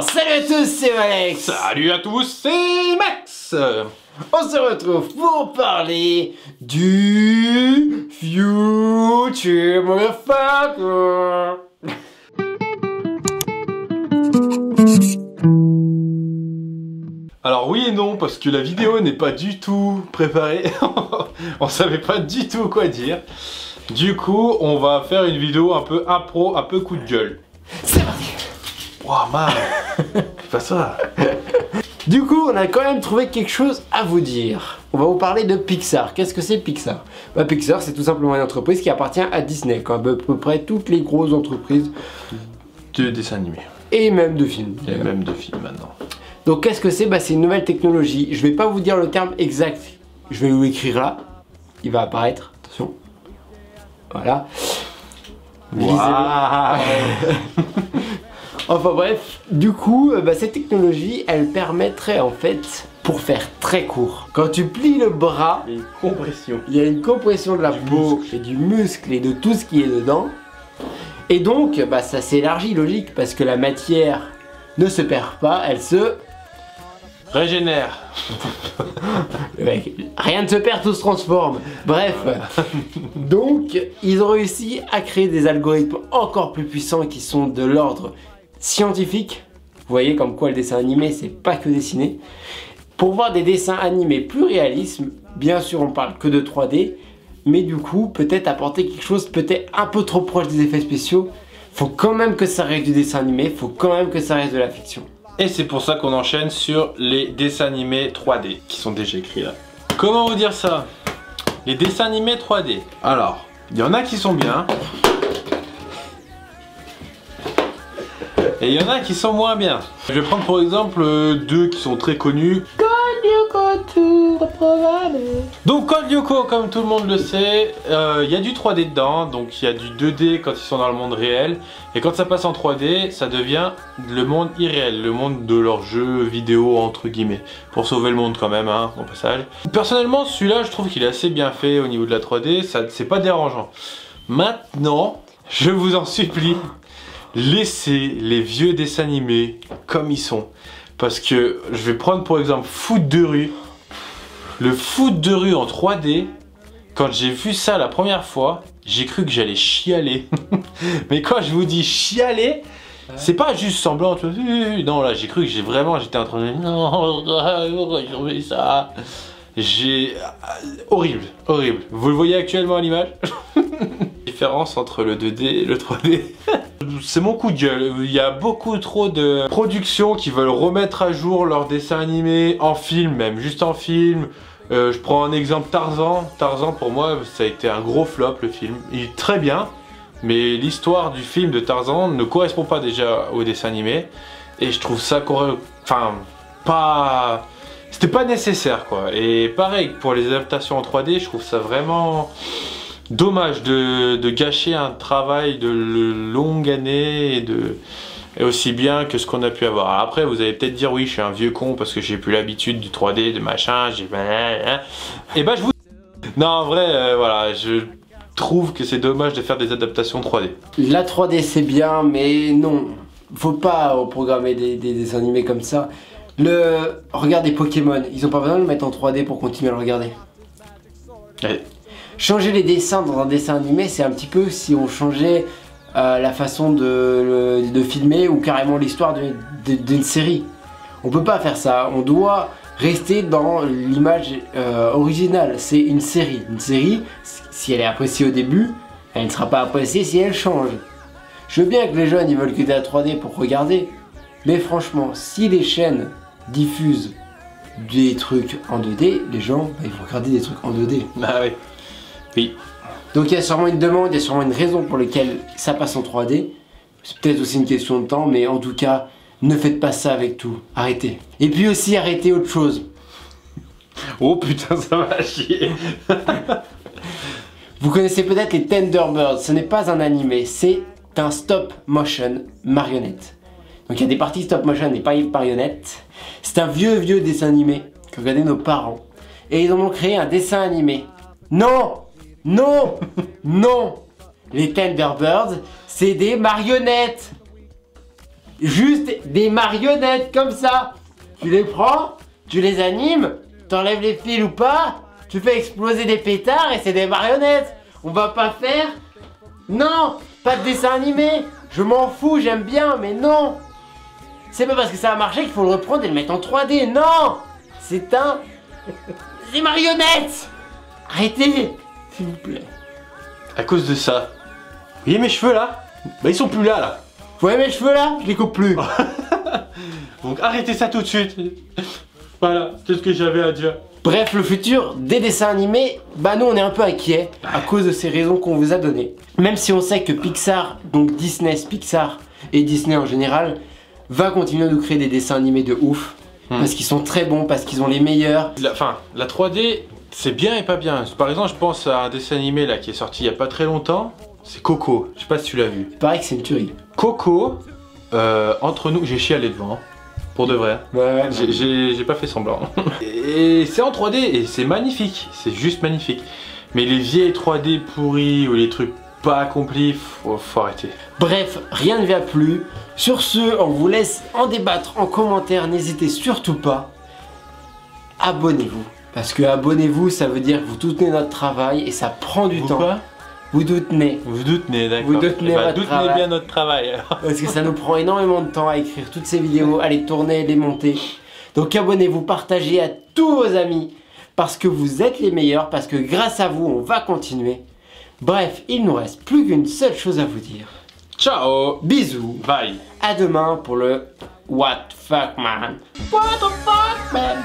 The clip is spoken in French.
Salut à tous, c'est Alex. Salut à tous, c'est Max. On se retrouve pour parler du Future Motherfucker. Alors oui et non, parce que la vidéo n'est pas du tout préparée. On savait pas du tout quoi dire. Du coup, on va faire une vidéo un peu impro, un peu coup de gueule. C'est parti. Ouah, man, c'est pas ça. Du coup, on a quand même trouvé quelque chose à vous dire. On va vous parler de Pixar. Qu'est-ce que c'est Pixar? Pixar, c'est tout simplement une entreprise qui appartient à Disney, comme à peu près toutes les grosses entreprises De dessins animés. et même de films. Et même de films maintenant. Donc qu'est-ce que c'est? C'est une nouvelle technologie. Je vais pas vous dire le terme exact. Je vais vous l'écrire là. Il va apparaître. Attention. Voilà. Wow. Enfin bref, du coup, cette technologie, elle permettrait en fait, pour faire très court, quand tu plies le bras, Une compression. il y a une compression de la peau et du muscle et de tout ce qui est dedans. Et donc, ça s'élargit, logique, parce que la matière ne se perd pas, elle se... Régénère. Mec, rien ne se perd, tout se transforme. Bref, donc ils ont réussi à créer des algorithmes encore plus puissants qui sont de l'ordre scientifique. Vous voyez comme quoi le dessin animé, c'est pas que dessiné. Pour voir des dessins animés plus réalistes, bien sûr on parle que de 3D, mais du coup peut-être apporter quelque chose peut-être un peu trop proche des effets spéciaux. Faut quand même que ça reste du dessin animé, faut quand même que ça reste de la fiction. Et c'est pour ça qu'on enchaîne sur les dessins animés 3D qui sont déjà écrits là. Comment vous dire ça? Les dessins animés 3D. Alors, il y en a qui sont bien. Et il y en a qui sont moins bien. Je vais prendre pour exemple deux qui sont très connus. Donc Code Lyoko, comme tout le monde le sait, il y a du 3D dedans, donc il y a du 2D quand ils sont dans le monde réel, et quand ça passe en 3D, ça devient le monde irréel, le monde de leur jeu vidéo entre guillemets, pour sauver le monde quand même, hein, au passage. Personnellement, celui-là, je trouve qu'il est assez bien fait au niveau de la 3D, ça c'est pas dérangeant. Maintenant, je vous en supplie, laissez les vieux dessins animés comme ils sont. Parce que je vais prendre pour exemple Foot de rue. Le foot de rue en 3D, quand j'ai vu ça la première fois, j'ai cru que j'allais chialer. Mais quand je vous dis chialer, c'est pas juste semblant. Non, là j'ai cru que j'étais en train de dire non, j'ai ça. Horrible, horrible. Vous le voyez actuellement à l'image? Différence entre le 2D et le 3D. C'est mon coup de gueule. Il y a beaucoup trop de productions qui veulent remettre à jour leurs dessins animés en film, même juste en film. Je prends un exemple Tarzan. Tarzan, pour moi, ça a été un gros flop, le film. Il est très bien, mais l'histoire du film de Tarzan ne correspond pas déjà au dessin animé. Et je trouve ça pas... C'était pas nécessaire, quoi. Et pareil, pour les adaptations en 3D, je trouve ça vraiment... dommage de gâcher un travail de longues années et aussi bien que ce qu'on a pu avoir. Après, vous allez peut-être dire oui, je suis un vieux con parce que j'ai plus l'habitude du 3D, de machin, et bah je vous... Non, en vrai, voilà, je trouve que c'est dommage de faire des adaptations 3D. La 3D c'est bien, mais non, faut pas programmer des dessins animés comme ça. Regardez Pokémon, ils ont pas besoin de le mettre en 3D pour continuer à le regarder. Allez. Changer les dessins dans un dessin animé, c'est un petit peu si on changeait la façon de filmer ou carrément l'histoire d'une série. On peut pas faire ça, on doit rester dans l'image originale. C'est une série. Une série, si elle est appréciée au début, elle ne sera pas appréciée si elle change. Je veux bien que les jeunes ils veulent que de la 3D pour regarder, mais franchement, si les chaînes diffusent des trucs en 2D, les gens ils vont regarder des trucs en 2D. Bah oui. Oui. Donc il y a sûrement une demande, il y a sûrement une raison pour laquelle ça passe en 3D. C'est peut-être aussi une question de temps, mais en tout cas, ne faites pas ça avec tout. Arrêtez. Et puis aussi, arrêtez autre chose. Oh putain, ça va chier. Vous connaissez peut-être les Thunderbirds. Ce n'est pas un animé, c'est un stop motion marionnette. Donc il y a des parties stop motion et pas marionnettes. C'est un vieux dessin animé que regardaient nos parents. Et ils en ont créé un dessin animé. Non! Non! Non! Les Thunderbirds, c'est des marionnettes! juste des marionnettes comme ça. Tu les prends, tu les animes, t'enlèves les fils ou pas, tu fais exploser des pétards et c'est des marionnettes. On va pas faire... Non, pas de dessin animé. Je m'en fous, j'aime bien, mais non. C'est pas parce que ça a marché qu'il faut le reprendre et le mettre en 3D. Non, c'est des marionnettes. Arrêtez, s'il vous plaît. À cause de ça. Vous voyez mes cheveux là? Bah ils sont plus là. Vous voyez mes cheveux là? Je les coupe plus. Donc arrêtez ça tout de suite. Voilà, c'est ce que j'avais à dire. Bref, le futur des dessins animés, bah nous on est un peu inquiets à cause de ces raisons qu'on vous a données. Même si on sait que Pixar, donc Disney, Pixar et Disney en général, va continuer de nous créer des dessins animés de ouf. Parce qu'ils sont très bons, parce qu'ils ont les meilleurs. La 3D, c'est bien et pas bien. Par exemple, je pense à un dessin animé là qui est sorti il y a pas très longtemps. C'est Coco, je sais pas si tu l'as vu. Il paraît que c'est une tuerie. Coco, entre nous, j'ai chialé devant. Pour de vrai. Ouais, J'ai pas fait semblant. Et c'est en 3D et c'est magnifique. C'est juste magnifique. Mais les vieilles 3D pourries ou les trucs pas accomplis, faut arrêter. Bref, rien ne va plus. Sur ce, on vous laisse en débattre en commentaire. N'hésitez surtout pas. Abonnez-vous. Parce que abonnez-vous, ça veut dire que vous soutenez notre travail et ça prend du temps. Quoi? Vous soutenez. Vous soutenez, d'accord. Vous soutenez votre travail. bien notre travail. Parce que ça nous prend énormément de temps à écrire toutes ces vidéos, à les tourner, les monter. Donc abonnez-vous, partagez à tous vos amis. Parce que vous êtes les meilleurs, parce que grâce à vous, on va continuer. Bref, il nous reste plus qu'une seule chose à vous dire. Ciao. Bisous. Bye. À demain pour le What the fuck man. What the fuck man.